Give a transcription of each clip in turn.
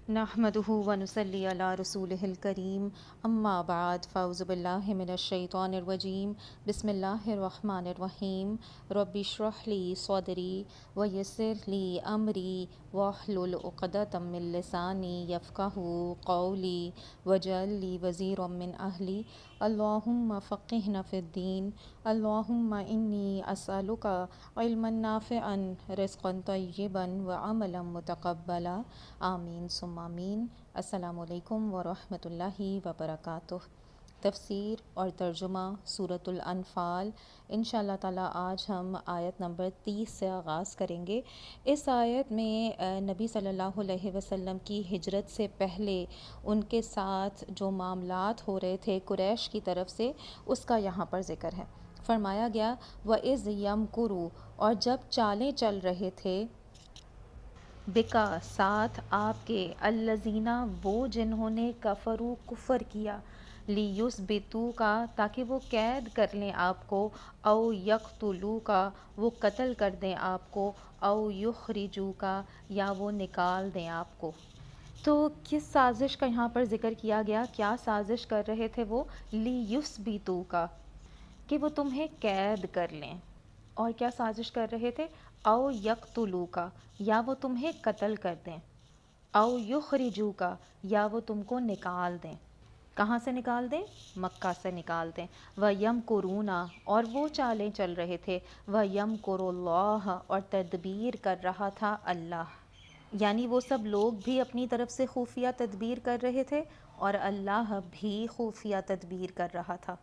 نحمدہ ونصلی علی رسولہ الکریم اما بعد فاعوذ باللہ من الشیطان الرجیم بسم اللہ الرحمن الرحیم رب اشرح لی صدری ویسر لی امری واحلل عقدۃ من لسانی یفقہوا قولی واجعل لی وزیرا من اہلی اللہم فقہنا فی الدین اللہم انی اسألک علما نافعا رزقا طیبا وعملا متقبلا آمین ثم آمین۔ السلام علیکم ورحمۃ اللہ وبرکاتہ۔ تفسیر اور ترجمہ سورۃ الانفال۔ انشاءاللہ تعالی آج ہم آیت نمبر 30 سے آغاز کریں گے۔ اس آیت میں نبی صلی اللہ علیہ وسلم کی ہجرت سے پہلے ان کے ساتھ جو معاملات ہو رہے تھے قریش کی طرف سے، اس کا یہاں پر ذکر ہے۔ فرمایا گیا وَإِذْ يَمْكُرُ، اور جب چالیں چل رہے تھے، بکا ساتھ آپ کے، الذین وہ جنہوں نے کفروا کفر کیا، لیثبتوکا تاکہ وہ قید کر لیں آپ کو، او یقتلوکا وہ قتل کر دیں آپ کو، او یخرجوکا یا وہ نکال دیں آپ کو۔ تو کس سازش کا یہاں پر ذکر کیا گیا؟ کیا سازش کر رہے تھے وہ؟ لیثبتوکا، کہ وہ تمہیں قید کر لیں۔ اور کیا سازش کر رہے تھے؟ او یقتلوکا یا وہ تمہیں قتل کر دیں، او یخرجوکا یا وہ تم کو نکال دیں۔ کہاں سے نکال دیں؟ مکہ سے نکال دیں۔ وَيَمْكُرُونَ اور وہ چالیں چل رہے تھے، وَيَمْكُرُ اللَّهُ اور تدبیر کر رہا تھا اللہ، یعنی وہ سب لوگ بھی اپنی طرف سے خفیہ تدبیر کر رہے تھے اور اللہ بھی خفیہ تدبیر کر رہا تھا۔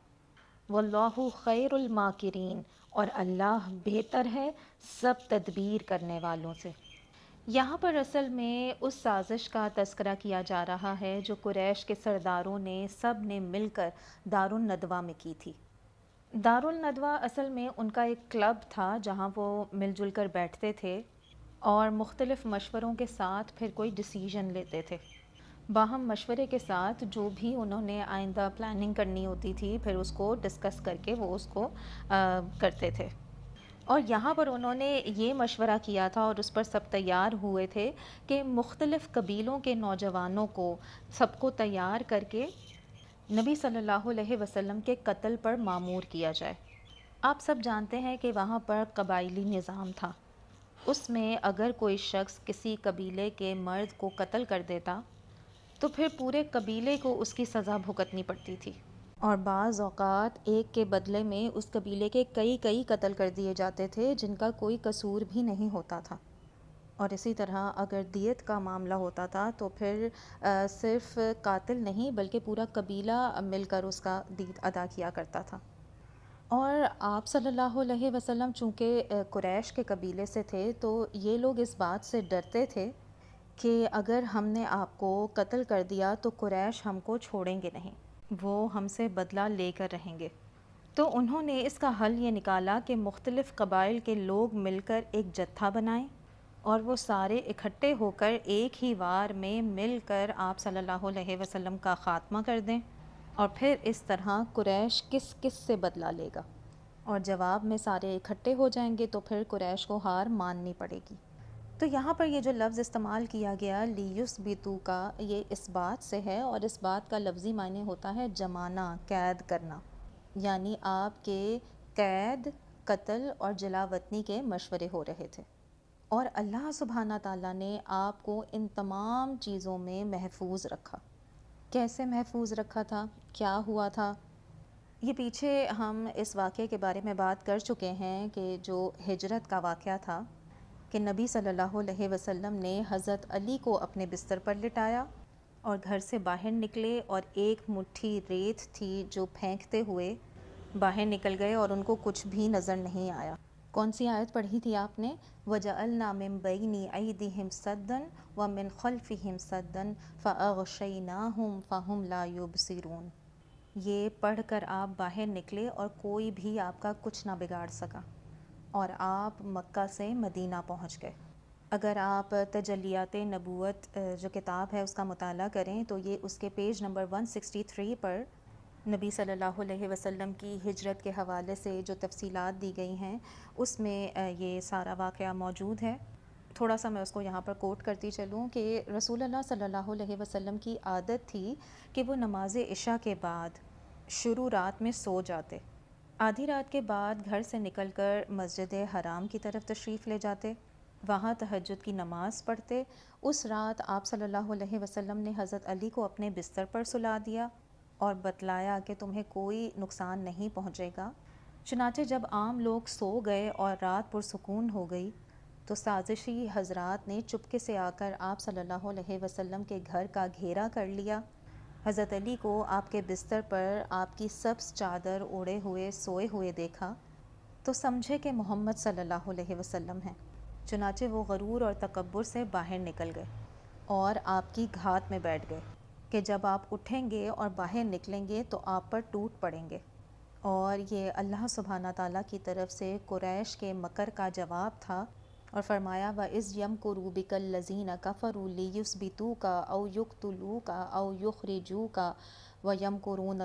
واللہ خیر الماکرین اور اللہ بہتر ہے سب تدبیر کرنے والوں سے۔ یہاں پر اصل میں اس سازش کا تذکرہ کیا جا رہا ہے جو قریش کے سرداروں نے سب نے مل کر دارالندوہ میں کی تھی۔ دارالندوہ اصل میں ان کا ایک کلب تھا جہاں وہ مل جل کر بیٹھتے تھے اور مختلف مشوروں کے ساتھ پھر کوئی ڈیسیژن لیتے تھے۔ باہم مشورے کے ساتھ جو بھی انہوں نے آئندہ پلاننگ کرنی ہوتی تھی پھر اس کو ڈسکس کر کے وہ اس کو کرتے تھے۔ اور یہاں پر انہوں نے یہ مشورہ کیا تھا اور اس پر سب تیار ہوئے تھے کہ مختلف قبیلوں کے نوجوانوں کو سب کو تیار کر کے نبی صلی اللہ علیہ وسلم کے قتل پر مامور کیا جائے۔ آپ سب جانتے ہیں کہ وہاں پر قبائلی نظام تھا، اس میں اگر کوئی شخص کسی قبیلے کے مرد کو قتل کر دیتا تو پھر پورے قبیلے کو اس کی سزا بھگتنی پڑتی تھی، اور بعض اوقات ایک کے بدلے میں اس قبیلے کے کئی قتل کر دیے جاتے تھے جن کا کوئی قصور بھی نہیں ہوتا تھا۔ اور اسی طرح اگر دیت کا معاملہ ہوتا تھا تو پھر صرف قاتل نہیں بلکہ پورا قبیلہ مل کر اس کا دیت ادا کیا کرتا تھا۔ اور آپ صلی اللہ علیہ وسلم چونکہ قریش کے قبیلے سے تھے تو یہ لوگ اس بات سے ڈرتے تھے کہ اگر ہم نے آپ کو قتل کر دیا تو قریش ہم کو چھوڑیں گے نہیں، وہ ہم سے بدلہ لے کر رہیں گے۔ تو انہوں نے اس کا حل یہ نکالا کہ مختلف قبائل کے لوگ مل کر ایک جتھا بنائیں اور وہ سارے اکٹھے ہو کر ایک ہی وار میں مل کر آپ صلی اللہ علیہ وسلم کا خاتمہ کر دیں، اور پھر اس طرح قریش کس کس سے بدلہ لے گا، اور جواب میں سارے اکٹھے ہو جائیں گے تو پھر قریش کو ہار ماننی پڑے گی۔ تو یہاں پر یہ جو لفظ استعمال کیا گیا لیثبتو کا، یہ اس بات سے ہے، اور اس بات کا لفظی معنی ہوتا ہے جمانا، قید کرنا، یعنی آپ کے قید، قتل اور جلا وطنی کے مشورے ہو رہے تھے، اور اللہ سبحانہ تعالیٰ نے آپ کو ان تمام چیزوں میں محفوظ رکھا۔ کیسے محفوظ رکھا تھا؟ کیا ہوا تھا؟ یہ پیچھے ہم اس واقعے کے بارے میں بات کر چکے ہیں کہ جو ہجرت کا واقعہ تھا کہ نبی صلی اللہ علیہ وسلم نے حضرت علی کو اپنے بستر پر لٹایا اور گھر سے باہر نکلے، اور ایک مٹھی ریت تھی جو پھینکتے ہوئے باہر نکل گئے اور ان کو کچھ بھی نظر نہیں آیا۔ کون سی آیت پڑھی تھی آپ نے؟ وَجَعَلْنَا مِن بَيْنِ أَيْدِيهِمْ سَدًّا وَمِن خَلْفِهِمْ سَدًّا فَأَغْشَيْنَاهُمْ فَهُمْ لَا يُبْصِرُونَ۔ یہ پڑھ کر آپ باہر نکلے اور کوئی بھی آپ کا کچھ نہ بگاڑ سکا، اور آپ مکہ سے مدینہ پہنچ گئے۔ اگر آپ تجلیات نبوت جو کتاب ہے اس کا مطالعہ کریں تو یہ اس کے پیج نمبر 163 پر نبی صلی اللہ علیہ وسلم کی ہجرت کے حوالے سے جو تفصیلات دی گئی ہیں اس میں یہ سارا واقعہ موجود ہے۔ تھوڑا سا میں اس کو یہاں پر کوٹ کرتی چلوں کہ رسول اللہ صلی اللہ علیہ وسلم کی عادت تھی کہ وہ نماز عشاء کے بعد شروع رات میں سو جاتے، آدھی رات کے بعد گھر سے نکل کر مسجد حرام کی طرف تشریف لے جاتے، وہاں تہجد کی نماز پڑھتے۔ اس رات آپ صلی اللہ علیہ وسلم نے حضرت علی کو اپنے بستر پر سلا دیا اور بتلایا کہ تمہیں کوئی نقصان نہیں پہنچے گا۔ چنانچہ جب عام لوگ سو گئے اور رات پرسکون ہو گئی تو سازشی حضرات نے چپکے سے آ کر آپ صلی اللہ علیہ وسلم کے گھر کا گھیرا کر لیا۔ حضرت علی کو آپ کے بستر پر آپ کی سبز چادر اوڑھے ہوئے سوئے ہوئے دیکھا تو سمجھے کہ محمد صلی اللہ علیہ وسلم ہیں۔ چنانچہ وہ غرور اور تکبر سے باہر نکل گئے اور آپ کی گھات میں بیٹھ گئے کہ جب آپ اٹھیں گے اور باہر نکلیں گے تو آپ پر ٹوٹ پڑیں گے، اور یہ اللہ سبحانہ تعالیٰ کی طرف سے قریش کے مکر کا جواب تھا، اور فرمایا وَإِذْ يَمْكُرُ بِكَ الَّذِينَ كَفَرُوا لِيُثْبِتُوكَ أَوْ يُقْتُلُوكَ أَوْ يُخْرِجُوكَ وَيَمْكُرُونَ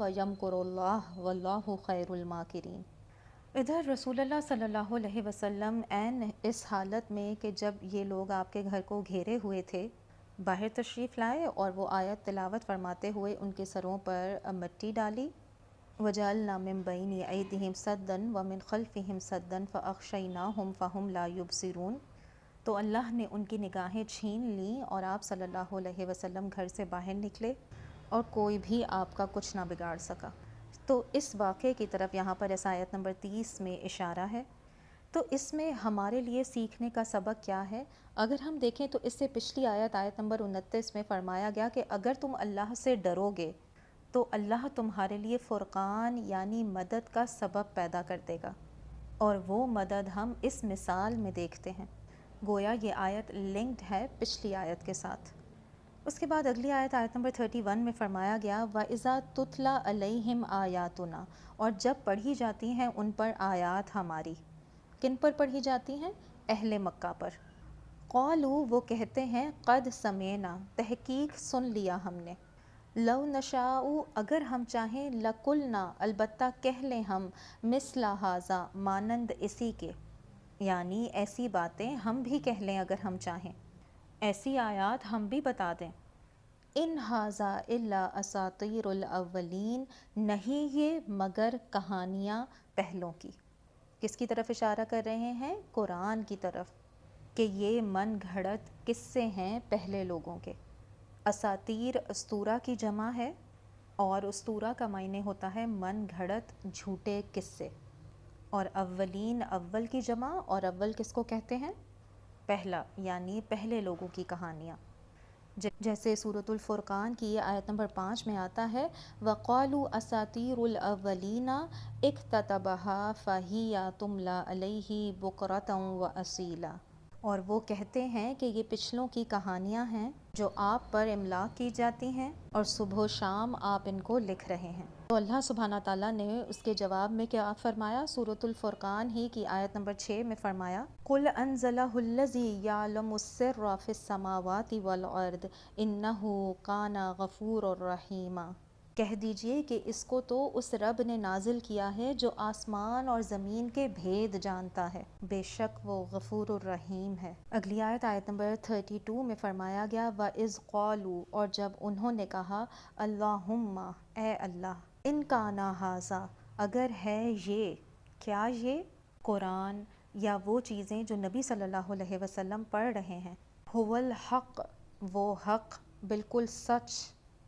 وَيَمْكُرُ اللَّهُ وَاللَّهُ خَيْرُ الْمَاكِرِينَ۔ ادھر رسول اللہ صلی اللہ علیہ وسلم عین اس حالت میں کہ جب یہ لوگ آپ کے گھر کو گھیرے ہوئے تھے باہر تشریف لائے اور وہ آیت تلاوت فرماتے ہوئے ان کے سروں پر مٹی ڈالی، وَجَعَلْنَا مِن بَيْنِ أَيْدِيهِمْ سَدًّا وَمِن خَلْفِهِمْ سَدًّا فَأَغْشَيْنَاهُمْ فَهُمْ لَا يُبْصِرُونَ۔ تو اللہ نے ان کی نگاہیں چھین لیں اور آپ صلی اللہ علیہ وسلم گھر سے باہر نکلے اور کوئی بھی آپ کا کچھ نہ بگاڑ سکا۔ تو اس واقعے کی طرف یہاں پر اس آیت نمبر 30 میں اشارہ ہے۔ تو اس میں ہمارے لیے سیکھنے کا سبق کیا ہے؟ اگر ہم دیکھیں تو اس سے پچھلی آیت نمبر 29 میں فرمایا گیا کہ اگر تم اللہ سے ڈرو گے تو اللہ تمہارے لیے فرقان یعنی مدد کا سبب پیدا کر دے گا، اور وہ مدد ہم اس مثال میں دیکھتے ہیں۔ گویا یہ آیت لنکڈ ہے پچھلی آیت کے ساتھ۔ اس کے بعد اگلی آیت نمبر 31 میں فرمایا گیا وَإِذَا تُتْلَى عَلَيْهِمْ آيَاتُنَا، اور جب پڑھی جاتی ہیں ان پر آیات ہماری۔ کن پر پڑھی جاتی ہیں؟ اہل مکہ پر۔ قالوا، وہ کہتے ہیں قد سمعنا، تحقیق سن لیا ہم نے، لو نشاء، اگر ہم چاہیں، لقلنا، البتہ کہہ لیں ہم، مثل ھذا، مانند اسی کے، یعنی ایسی باتیں ہم بھی کہہ لیں اگر ہم چاہیں، ایسی آیات ہم بھی بتا دیں۔ ان ھذا الا اساطیر الاولین، نہیں یہ مگر کہانیاں پہلوں کی۔ کس کی طرف اشارہ کر رہے ہیں؟ قرآن کی طرف، کہ یہ من گھڑت قصے ہیں پہلے لوگوں کے۔ اساطیر اسطورہ کی جمع ہے، اور اسطورہ کا معنی ہوتا ہے من گھڑت جھوٹے قصے، اور اولین اول کی جمع، اور اول کس کو کہتے ہیں؟ پہلا، یعنی پہلے لوگوں کی کہانیاں۔ جیسے سورۃ الفرقان کی یہ آیت نمبر 5 میں آتا ہے وَقَالُوا أَسَاطِيرُ الْأَوَّلِينَ اكْتَتَبَهَا فَهِيَ تُمْلَى عَلَيْهِ بُكْرَةً وَأَصِيلًا، اور وہ کہتے ہیں کہ یہ پچھلوں کی کہانیاں ہیں جو آپ پر املا کی جاتی ہیں اور صبح و شام آپ ان کو لکھ رہے ہیں۔ تو اللہ سبحانہ تعالیٰ نے اس کے جواب میں کیا فرمایا؟ سورۃ الفرقان ہی کی آیت نمبر 6 میں فرمایا قُلْ أَنزَلَهُ الَّذِي يَعْلَمُ السِّرَّ فِي السَّمَاوَاتِ وَالْأَرْضِ إِنَّهُ كَانَ غَفُورًا رَحِيمًا، کہہ دیجئے کہ اس کو تو اس رب نے نازل کیا ہے جو آسمان اور زمین کے بھید جانتا ہے، بے شک وہ غفور الرحیم ہے۔ اگلی آیت نمبر 32 میں فرمایا گیا وَإِذْ قَالُوا، اور جب انہوں نے کہا اللہم، اے اللہ، ان کانا ھذا، اگر ہے یہ، کیا یہ؟ قرآن یا وہ چیزیں جو نبی صلی اللہ علیہ وسلم پڑھ رہے ہیں، ھو الحق، وہ حق، بالکل سچ،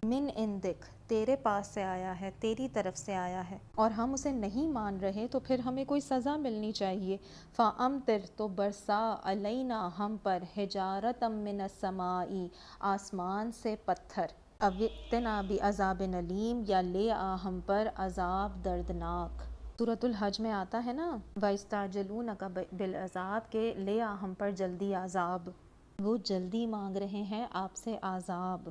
من عندک، تیرے پاس سے آیا ہے، تیری طرف سے آیا ہے، اور ہم اسے نہیں مان رہے تو پھر ہمیں کوئی سزا ملنی چاہیے۔ فَأَمْطِرْ، تو برسا، عَلَيْنَا، ہم پر، حِجَارَةً مِّنَ السَّمَاءِ، آسمان سے پتھر، اَوْ ائْتِنَا بِعَذَابٍ أَلِيمٍ، یا لے آ ہم پر عذاب دردناک۔ سورۃ الحج میں آتا ہے نا وَيَسْتَعْجِلُونَكَ بِالْعَذَابِ، کہ لے آ ہم پر جلدی عذاب، وہ جلدی مانگ رہے ہیں آپ سے عذاب،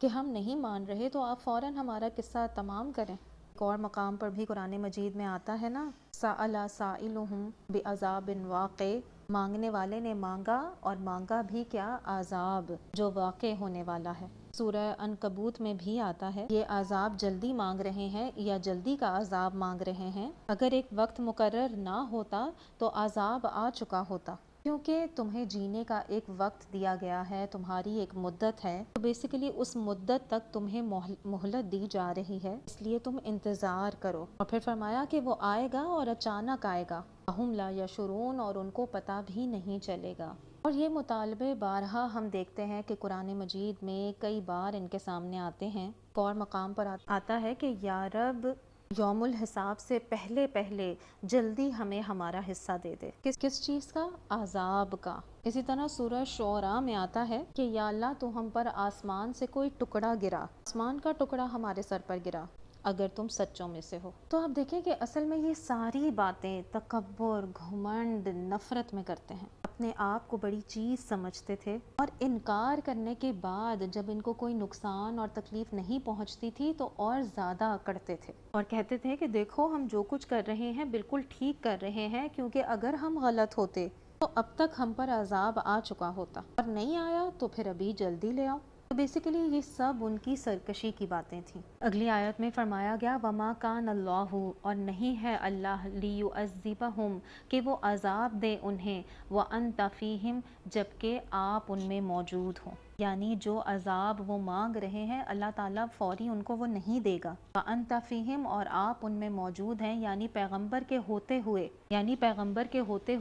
کہ ہم نہیں مان رہے تو آپ فوراً ہمارا قصہ تمام کریں۔ ایک اور مقام پر بھی قرآن مجید میں آتا ہے نا سَأَلَ سَائِلُهُم بِعَذَابٍ وَاقِعٍ، مانگنے والے نے مانگا، اور مانگا بھی کیا؟ عذاب جو واقع ہونے والا ہے۔ سورہ عنکبوت میں بھی آتا ہے یہ عذاب جلدی مانگ رہے ہیں یا جلدی کا عذاب مانگ رہے ہیں، اگر ایک وقت مقرر نہ ہوتا تو عذاب آ چکا ہوتا۔ کیونکہ تمہیں جینے کا ایک وقت دیا گیا ہے، تمہاری ایک مدت ہے، تو بیسیکلی اس مدت تک تمہیں مہلت دی جا رہی ہے، اس لیے تم انتظار کرو۔ اور پھر فرمایا کہ وہ آئے گا اور اچانک آئے گا، ہم لا یشعرون، اور ان کو پتہ بھی نہیں چلے گا۔ اور یہ مطالبے بارہا ہم دیکھتے ہیں کہ قرآن مجید میں کئی بار ان کے سامنے آتے ہیں۔ ایک اور مقام پر آتا ہے کہ یا رب یوم الحساب سے پہلے پہلے جلدی ہمیں ہمارا حصہ دے دے۔ کس چیز کا؟ عذاب کا۔ اسی طرح سورہ شعراء میں آتا ہے کہ یا اللہ تو ہم پر آسمان سے کوئی ٹکڑا گرا، آسمان کا ٹکڑا ہمارے سر پر گرا اگر تم سچوں میں سے ہو۔ تو آپ دیکھیں کہ اصل میں یہ ساری باتیں تکبر، گھمنڈ، نفرت میں کرتے ہیں، اپنے آپ کو بڑی چیز سمجھتے تھے، اور انکار کرنے کے بعد جب ان کو کوئی نقصان اور تکلیف نہیں پہنچتی تھی تو اور زیادہ اکڑتے تھے اور کہتے تھے کہ دیکھو ہم جو کچھ کر رہے ہیں بالکل ٹھیک کر رہے ہیں، کیونکہ اگر ہم غلط ہوتے تو اب تک ہم پر عذاب آ چکا ہوتا، اور نہیں آیا تو پھر ابھی جلدی لے آؤ۔ تو بیسیکلی یہ سب ان کی سرکشی کی باتیں تھیں۔ اگلی آیت میں فرمایا گیا وما کان اللہ، اور نہیں ہے اللہ لیعذبہم، کہ وہ عذاب دے انہیں، وانت فیہم، جبکہ آپ ان میں موجود ہوں، یعنی جو عذاب وہ مانگ رہے ہیں اللہ تعالیٰ فوری ان کو وہ نہیں دے گا۔ وانت فیہم، اور آپ ان میں موجود ہیں، یعنی پیغمبر کے ہوتے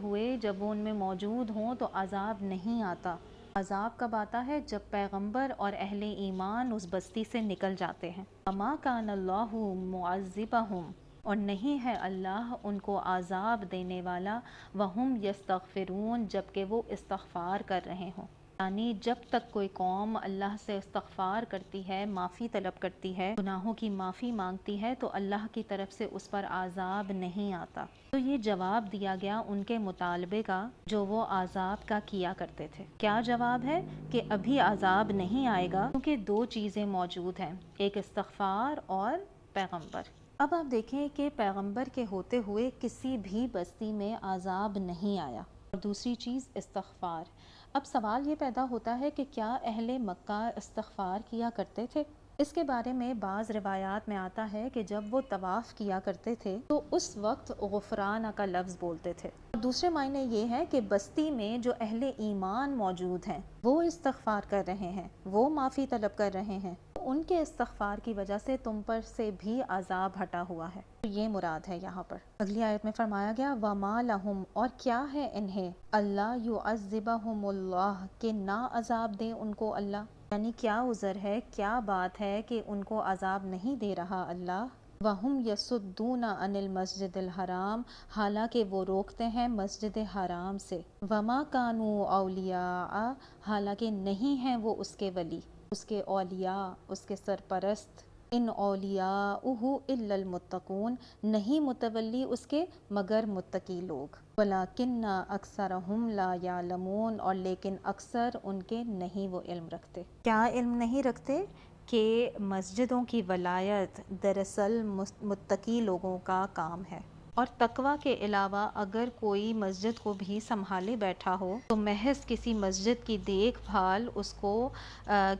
ہوئے جب وہ ان میں موجود ہوں تو عذاب نہیں آتا۔ عذاب کب آتا ہے؟ جب پیغمبر اور اہل ایمان اس بستی سے نکل جاتے ہیں۔ وما کان اللہ معذبہم، اور نہیں ہے اللہ ان کو عذاب دینے والا، وہم یستغفرون، جبکہ وہ استغفار کر رہے ہوں، یعنی جب تک کوئی قوم اللہ سے استغفار کرتی ہے، معافی طلب کرتی ہے، گناہوں کی معافی مانگتی ہے، تو اللہ کی طرف سے اس پر عذاب نہیں آتا۔ تو یہ جواب دیا گیا ان کے مطالبے کا جو وہ عذاب کا کیا کرتے تھے۔ کیا جواب ہے؟ کہ ابھی عذاب نہیں آئے گا، کیونکہ دو چیزیں موجود ہیں، ایک استغفار اور پیغمبر۔ اب آپ دیکھیں کہ پیغمبر کے ہوتے ہوئے کسی بھی بستی میں عذاب نہیں آیا، اور دوسری چیز استغفار۔ اب سوال یہ پیدا ہوتا ہے کہ کیا اہل مکہ استغفار کیا کرتے تھے؟ اس کے بارے میں بعض روایات میں آتا ہے کہ جب وہ طواف کیا کرتے تھے تو اس وقت غفرانہ کا لفظ بولتے تھے، اور دوسرے معنی یہ ہے کہ بستی میں جو اہل ایمان موجود ہیں وہ استغفار کر رہے ہیں، وہ معافی طلب کر رہے ہیں، ان کے استغفار کی وجہ سے تم پر سے بھی عذاب ہٹا ہوا ہے۔ تو یہ مراد ہے یہاں پر۔ اگلی آیت میں فرمایا گیا وَمَا لَهُمْ، اور کیا ہے انہیں، اللہ يُعَذِّبَهُمُ اللَّهُ، کہ نہ عذاب دے ان کو اللہ، یعنی کیا عذر ہے، کیا بات ہے کہ ان کو عذاب نہیں دے رہا اللہ۔ وَهُمْ يَصُدُّونَ عَنِ الْمَسْجِدِ الْحَرَامِ، حالانکہ وہ روکتے ہیں مسجد حرام سے، وَمَا كَانُوا أَوْلِيَاءَ، حالانکہ نہیں ہیں وہ اس کے ولی، اس کے اولیاء، اس کے سرپرست، ان اولیاؤہ الا المتقون، نہیں متولی اس کے مگر متقی لوگ، ولیکن اکثرہم لا یعلمون، اور لیکن اکثر ان کے نہیں وہ علم رکھتے۔ کیا علم نہیں رکھتے؟ کہ مسجدوں کی ولایت دراصل متقی لوگوں کا کام ہے، اور تقوی کے علاوہ اگر کوئی مسجد کو بھی سنبھالے بیٹھا ہو تو محض کسی مسجد کی دیکھ بھال اس کو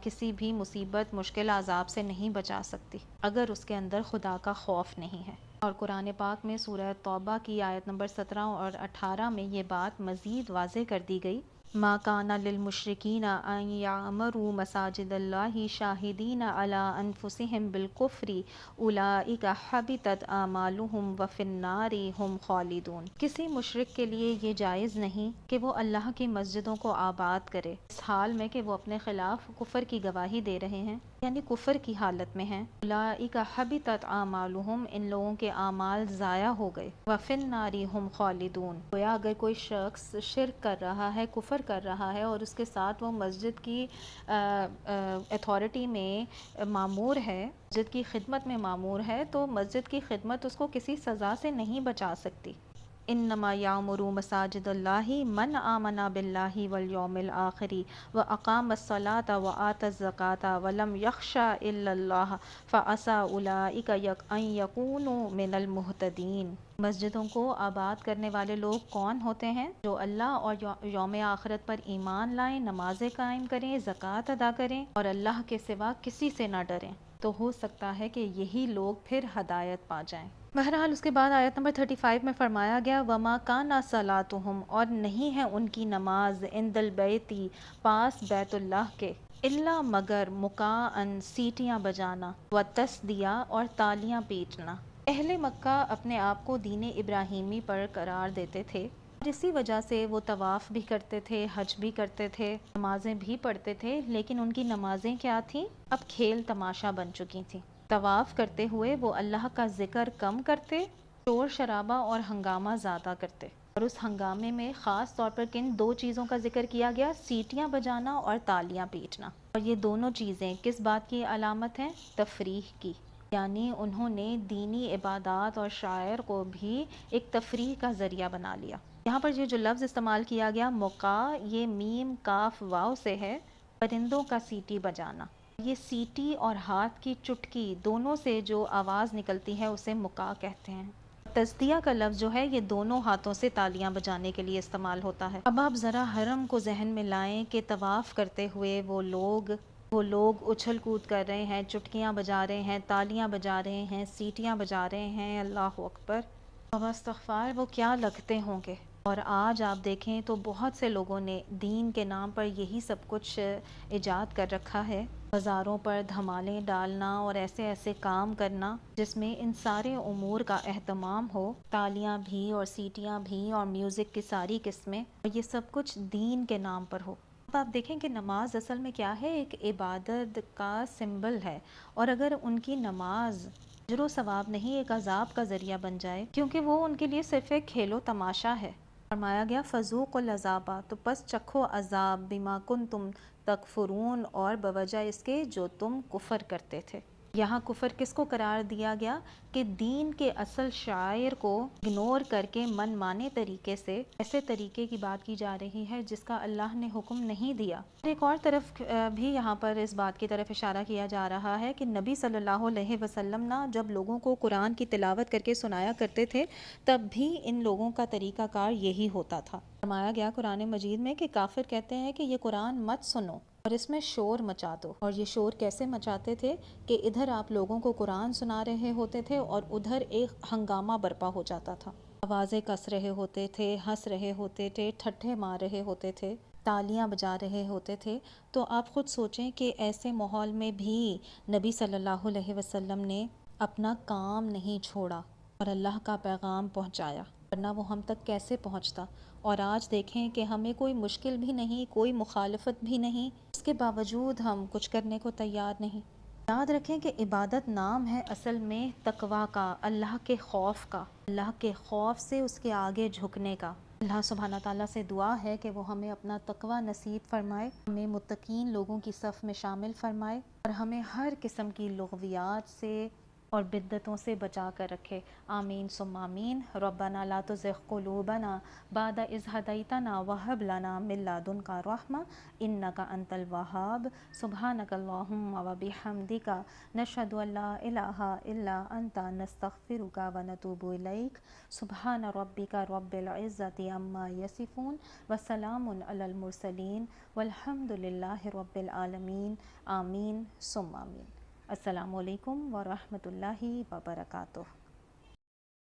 کسی بھی مصیبت، مشکل، عذاب سے نہیں بچا سکتی اگر اس کے اندر خدا کا خوف نہیں ہے۔ اور قرآن پاک میں سورہ توبہ کی آیت نمبر 17 اور 18 میں یہ بات مزید واضح کر دی گئی، ما کان للمشرکین ان یعمروا مساجد اللہ شاہدین علی انفسہم بالکفر اولئک حبطت اعمالہم وفی النار ہم خالدون۔ کسی مشرک کے لیے یہ جائز نہیں کہ وہ اللہ کی مسجدوں کو آباد کرے اس حال میں کہ وہ اپنے خلاف کفر کی گواہی دے رہے ہیں، یعنی کفر کی حالت میں ہیں۔ اولئک حبطت اعمالہم، ان لوگوں کے اعمال ضائع ہو گئے، وفی النار ہم خالدون، گویا اگر کوئی شخص شرک کر رہا ہے، کفر کر رہا ہے، اور اس کے ساتھ وہ مسجد کی اتھارٹی میں مامور ہے، مسجد کی خدمت میں مامور ہے، تو مسجد کی خدمت اس کو کسی سزا سے نہیں بچا سکتی۔ انما یعمر مساجد اللہ من آمن باللہ والیوم الآخر واقام الصلاۃ وآتى الزکاۃ ولم یخش الا اللہ فعسى اولئک ان یکونوا من المہتدین۔ مسجدوں کو آباد کرنے والے لوگ کون ہوتے ہیں؟ جو اللہ اور یوم آخرت پر ایمان لائیں، نمازیں قائم کریں، زکوٰۃ ادا کریں، اور اللہ کے سوا کسی سے نہ ڈریں، تو ہو سکتا ہے کہ یہی لوگ پھر ہدایت پا جائیں۔ بہرحال اس کے بعد آیت نمبر 35 میں فرمایا گیا وما کانا صلاتہم، اور نہیں ہے ان کی نماز عند البیتی، پاس بیت اللہ کے، الا مگر مکاءن، سیٹیاں بجانا، و تصدیہ، اور تالیاں پیٹنا۔ اہل مکہ اپنے آپ کو دین ابراہیمی پر قرار دیتے تھے، اور اسی وجہ سے وہ طواف بھی کرتے تھے، حج بھی کرتے تھے، نمازیں بھی پڑھتے تھے، لیکن ان کی نمازیں کیا تھیں؟ اب کھیل تماشا بن چکی تھیں۔ طواف کرتے ہوئے وہ اللہ کا ذکر کم کرتے، شور شرابہ اور ہنگامہ زیادہ کرتے، اور اس ہنگامے میں خاص طور پر کن دو چیزوں کا ذکر کیا گیا؟ سیٹیاں بجانا اور تالیاں پیٹنا۔ اور یہ دونوں چیزیں کس بات کی علامت ہیں؟ تفریح کی، یعنی انہوں نے دینی عبادات اور شاعر کو بھی ایک تفریح کا ذریعہ بنا لیا۔ یہاں پر یہ جو لفظ استعمال کیا گیا مقا، یہ میم کاف واو سے ہے، پرندوں کا سیٹی بجانا۔ یہ سیٹی اور ہاتھ کی چٹکی دونوں سے جو آواز نکلتی ہے اسے مقا کہتے ہیں۔ تصدیہ کا لفظ جو ہے یہ دونوں ہاتھوں سے تالیاں بجانے کے لیے استعمال ہوتا ہے۔ اب آپ ذرا حرم کو ذہن میں لائیں کہ طواف کرتے ہوئے وہ لوگ اچھل کود کر رہے ہیں، چٹکیاں بجا رہے ہیں، تالیاں بجا رہے ہیں، سیٹیاں بجا رہے ہیں، اللہ اکبر، استغفار، وہ کیا لگتے ہوں گے۔ اور آج آپ دیکھیں تو بہت سے لوگوں نے دین کے نام پر یہی سب کچھ ایجاد کر رکھا ہے، بازاروں پر دھمالے ڈالنا اور ایسے ایسے کام کرنا جس میں ان سارے امور کا اہتمام ہو، تالیاں بھی اور سیٹیاں بھی اور میوزک کی ساری قسمیں، اور یہ سب کچھ دین کے نام پر ہو۔ اب آپ دیکھیں کہ نماز اصل میں کیا ہے؟ ایک عبادت کا سمبل ہے، اور اگر ان کی نماز اجر و ثواب نہیں ایک عذاب کا ذریعہ بن جائے، کیونکہ وہ ان کے لیے صرف ایک کھیل و تماشا ہے۔ فرمایا گیا فذوقوا العذاب، تو پس چکھو عذاب، بما کنتم تکفرون، اور بوجہ اس کے جو تم کفر کرتے تھے۔ یہاں کفر کس کو قرار دیا گیا؟ کہ دین کے اصل شعائر کو اگنور کر کے من مانے طریقے سے ایسے طریقے کی بات کی جا رہی ہے جس کا اللہ نے حکم نہیں دیا۔ ایک اور طرف بھی یہاں پر اس بات کی طرف اشارہ کیا جا رہا ہے کہ نبی صلی اللہ علیہ وسلم نا جب لوگوں کو قرآن کی تلاوت کر کے سنایا کرتے تھے تب بھی ان لوگوں کا طریقہ کار یہی ہوتا تھا۔ فرمایا گیا قرآن مجید میں کہ کافر کہتے ہیں کہ یہ قرآن مت سنو اور اس میں شور مچا دو، اور یہ شور کیسے مچاتے تھے کہ ادھر آپ لوگوں کو قرآن سنا رہے ہوتے تھے اور ادھر ایک ہنگامہ برپا ہو جاتا تھا، آوازیں کس رہے ہوتے تھے، ہنس رہے ہوتے تھے، ٹھٹھے مار رہے ہوتے تھے، تالیاں بجا رہے ہوتے تھے۔ تو آپ خود سوچیں کہ ایسے ماحول میں بھی نبی صلی اللہ علیہ وسلم نے اپنا کام نہیں چھوڑا اور اللہ کا پیغام پہنچایا، ورنہ وہ ہم تک کیسے پہنچتا؟ اور آج دیکھیں کہ ہمیں کوئی مشکل بھی نہیں، کوئی مخالفت بھی نہیں، اس کے باوجود ہم کچھ کرنے کو تیار نہیں۔ یاد رکھیں کہ عبادت نام ہے اصل میں تقویٰ کا، اللہ کے خوف کا، اللہ کے خوف سے اس کے آگے جھکنے کا۔ اللہ سبحانہ تعالیٰ سے دعا ہے کہ وہ ہمیں اپنا تقویٰ نصیب فرمائے، ہمیں متقین لوگوں کی صف میں شامل فرمائے، اور ہمیں ہر قسم کی لغویات سے اور بدعتوں سے بچا کر رکھے۔ آمین ثم آمین۔ ربنا لا تزغ قلوبنا بعد اذ ہدیتنا وہب لنا من لدنک رحمہ انک انت الوہاب۔ سبحانک اللہم وبحمدک نشہد ان لا الہ الا انت نستغفرک ونتوب الیک۔ سبحان ربک رب العزۃ عما یصفون وسلام علی المرسلین والحمد للہ رب العالمین۔ آمین ثم آمین۔ السلام علیکم ورحمۃ اللہ وبرکاتہ۔